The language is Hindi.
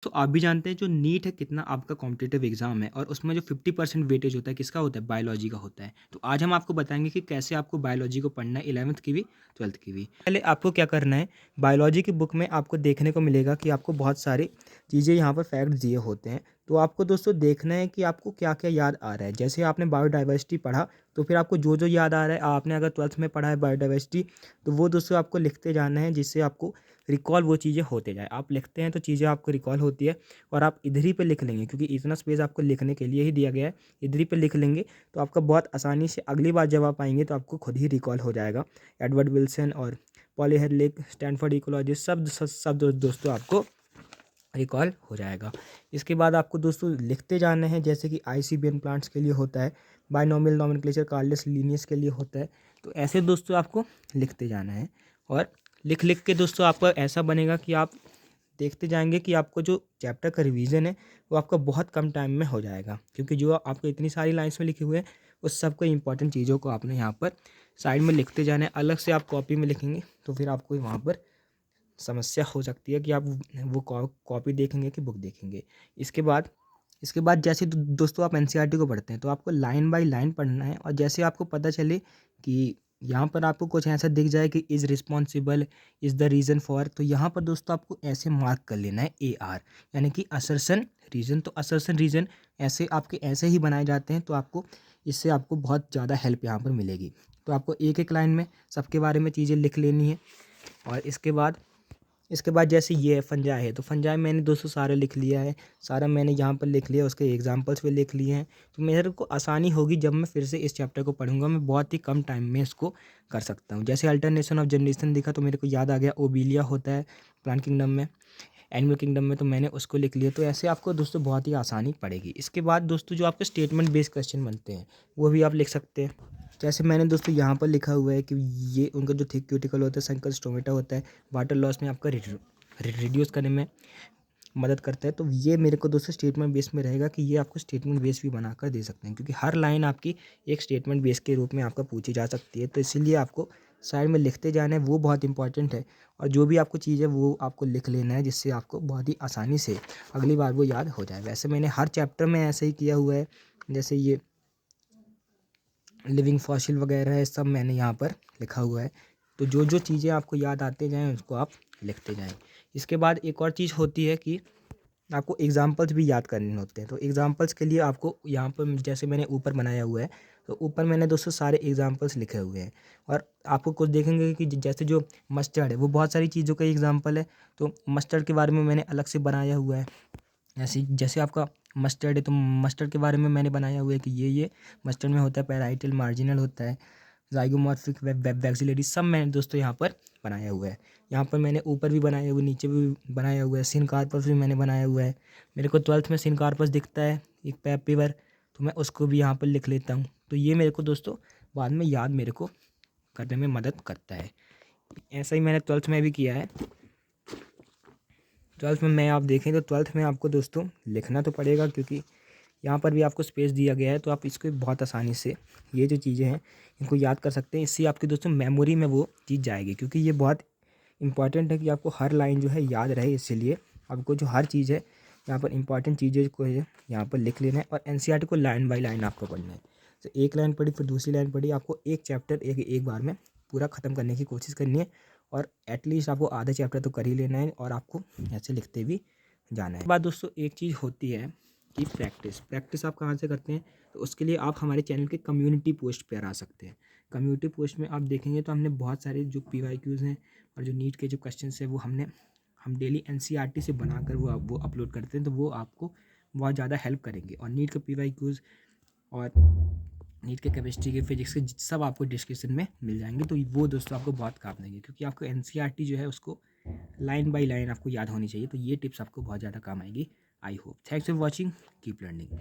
तो आप भी जानते हैं जो नीट है कितना आपका कॉम्पिटिटिव एग्जाम है और उसमें जो 50% वेटेज होता है किसका होता है, बायोलॉजी का होता है। तो आज हम आपको बताएंगे कि कैसे आपको बायोलॉजी को पढ़ना है, 11वीं की भी 12वीं की भी। पहले आपको क्या करना है, बायोलॉजी की बुक में आपको देखने को मिलेगा कि आपको बहुत सारी चीज़ें यहाँ पर फैक्ट दिए होते हैं। तो आपको दोस्तों देखना है कि आपको क्या क्या याद आ रहा है। जैसे आपने बायोडाइवर्सिटी पढ़ा तो फिर आपको जो जो याद आ रहा है, आपने अगर 12th में पढ़ा है बायोडाइवर्सिटी, तो वो दोस्तों आपको लिखते जाना है जिससे आपको रिकॉल वो चीज़ें होते जाए। आप लिखते हैं तो चीज़ें आपको रिकॉल होती है और आप इधर ही पे लिख लेंगे क्योंकि इतना स्पेस आपको लिखने के लिए ही दिया गया है। इधर ही पे लिख लेंगे तो आपका बहुत आसानी से अगली बार जब आप आएंगे तो आपको खुद ही रिकॉल हो जाएगा। एडवर्ड विल्सन और पॉली हेरलिक, स्टैनफोर्ड इकोलॉजिस्ट, सब दोस्तों आपको रिकॉल हो जाएगा। इसके बाद आपको दोस्तों लिखते जाना है, जैसे कि आईसीबीएन प्लांट्स के लिए होता है, बायनोमियल नोमेनक्लेचर कार्लेस लीनियस के लिए होता है। तो ऐसे दोस्तों आपको लिखते जाना है और लिख लिख के दोस्तों आपका ऐसा बनेगा कि आप देखते जाएंगे कि आपको जो चैप्टर का रिवीजन है वो आपका बहुत कम टाइम में हो जाएगा, क्योंकि जो आपको इतनी सारी लाइन्स में लिखे हुए हैं उस सबको इंपॉर्टेंट चीज़ों को आपने यहाँ पर साइड में लिखते जाना है। अलग से आप कॉपी में लिखेंगे तो फिर आपको वहाँ पर समस्या हो सकती है कि आप वो कॉपी देखेंगे कि बुक देखेंगे। इसके बाद जैसे दोस्तों आप एनसीईआरटी को पढ़ते हैं तो आपको लाइन बाय लाइन पढ़ना है और जैसे आपको पता चले कि यहाँ पर आपको कुछ ऐसा दिख जाए कि is responsible, is the reason for, तो यहाँ पर दोस्तों आपको ऐसे मार्क कर लेना है AR, यानी कि असर्शन रीज़न। तो असर्शन रीज़न ऐसे आपके ऐसे ही बनाए जाते हैं, तो आपको इससे आपको बहुत ज़्यादा हेल्प यहाँ पर मिलेगी। तो आपको एक एक लाइन में सबके बारे में चीज़ें लिख लेनी है। और इसके बाद जैसे ये है फंजाई है, तो फंजाई मैंने दोस्तों सारे लिख लिया है, सारा मैंने यहाँ पर लिख लिया, उसके एग्जांपल्स भी लिख लिए हैं। तो मेरे को आसानी होगी जब मैं फिर से इस चैप्टर को पढ़ूंगा, मैं बहुत ही कम टाइम में इसको कर सकता हूँ। जैसे अल्टरनेशन ऑफ जनरेशन दिखा तो मेरे को याद आ गया, ओबीलिया होता है प्लांट किंगडम में, एनिमल किंगडम में, तो मैंने उसको लिख लिया। तो ऐसे आपको दोस्तों बहुत ही आसानी पड़ेगी। इसके बाद दोस्तों जो आपके स्टेटमेंट बेस्ड क्वेश्चन बनते हैं वो भी आप लिख सकते हैं। जैसे मैंने दोस्तों यहाँ पर लिखा हुआ है कि ये उनका जो थिक क्यूटिकल होता है, संकल स्टोमेटा होता है, वाटर लॉस में आपका रिड्यूस करने में मदद करता है। तो ये मेरे को दोस्तों स्टेटमेंट बेस में रहेगा कि ये आपको स्टेटमेंट बेस भी बनाकर दे सकते हैं, क्योंकि हर लाइन आपकी एक स्टेटमेंट बेस के रूप में आपका पूछी जा सकती है। तो इसीलिए आपको साइड में लिखते जाना है, वो बहुत इंपॉर्टेंट है। और जो भी आपको चीज़ है वो आपको लिख लेना है, जिससे आपको बहुत ही आसानी से अगली बार वो याद हो जाए। वैसे मैंने हर चैप्टर में ऐसे ही किया हुआ है, जैसे ये लिविंग फॉसिल वगैरह है, सब मैंने यहाँ पर लिखा हुआ है। तो जो जो चीज़ें आपको याद आते जाएँ उसको आप लिखते जाएँ। इसके बाद एक और चीज़ होती है कि आपको एग्जाम्पल्स भी याद करने होते हैं। तो एग्जाम्पल्स के लिए आपको यहाँ पर जैसे मैंने ऊपर बनाया हुआ है, तो ऊपर मैंने दोस्तों सारे एग्जाम्पल्स लिखे हुए हैं। और आपको कुछ देखेंगे कि जैसे जो मस्टर्ड है वो बहुत सारी चीज़ों का एग्जाम्पल है, तो मस्टर्ड के बारे में मैंने अलग से बनाया हुआ है। ऐसे जैसे आपका मस्टर्ड है तो मस्टर्ड के बारे में मैंने बनाया हुआ है कि ये मस्टर्ड में होता है, पैराइटल मार्जिनल होता है, ज़ाइगोमॉर्फिक वैक्सिलरी, सब मैंने दोस्तों यहाँ पर बनाया हुआ है। यहाँ पर मैंने ऊपर भी बनाया हुआ है, नीचे भी बनाया हुआ है, सिनकार्पस भी मैंने बनाया हुआ है। मेरे को 12th में सिनकार्पस दिखता है एक पेपर, तो मैं उसको भी यहाँ पर लिख लेता हूँ। तो ये मेरे को दोस्तों बाद में याद मेरे को करने में मदद करता है। ऐसा ही मैंने 12th में भी किया है। 12th में मैं आप देखें तो 12th में आपको दोस्तों लिखना तो पड़ेगा, क्योंकि यहाँ पर भी आपको स्पेस दिया गया है, तो आप इसको बहुत आसानी से ये जो चीज़ें हैं इनको याद कर सकते हैं। इससे आपकी दोस्तों मेमोरी में वो चीज़ जाएगी, क्योंकि ये बहुत इंपॉर्टेंट है कि आपको हर लाइन जो है याद रहे। इसीलिए आपको जो हर चीज़ है यहाँ पर इंपॉर्टेंट चीज़ें को है यहाँ पर लिख लेना है, और एनसीईआरटी को लाइन बाय लाइन आपको पढ़ना है। तो एक लाइन पढ़ी फिर दूसरी लाइन पढ़ी, आपको एक चैप्टर एक बार में पूरा ख़त्म करने की कोशिश करनी है, और एटलीस्ट आपको आधा चैप्टर तो कर ही लेना है, और आपको ऐसे लिखते भी जाना है। बाद दोस्तों एक चीज़ होती है कि प्रैक्टिस आप कहाँ से करते हैं, तो उसके लिए आप हमारे चैनल के कम्युनिटी पोस्ट पर आ सकते हैं। कम्युनिटी पोस्ट में आप देखेंगे तो हमने बहुत सारे जो PYQs हैं और जो नीट के जो क्वेश्चन है वो हम डेली एनसीईआरटी से बनाकर वो अपलोड करते हैं, तो वो आपको बहुत ज़्यादा हेल्प करेंगे। और नीट के PYQs और नीट के केमिस्ट्री के फिजिक्स के सब आपको डिस्क्रिप्शन में मिल जाएंगे। तो वो दोस्तों आपको बहुत काम देंगे, क्योंकि आपको एनसीईआरटी जो है उसको लाइन बाय लाइन आपको याद होनी चाहिए। तो ये टिप्स आपको बहुत ज़्यादा काम आएगी। I hope. Thanks for watching, keep learning.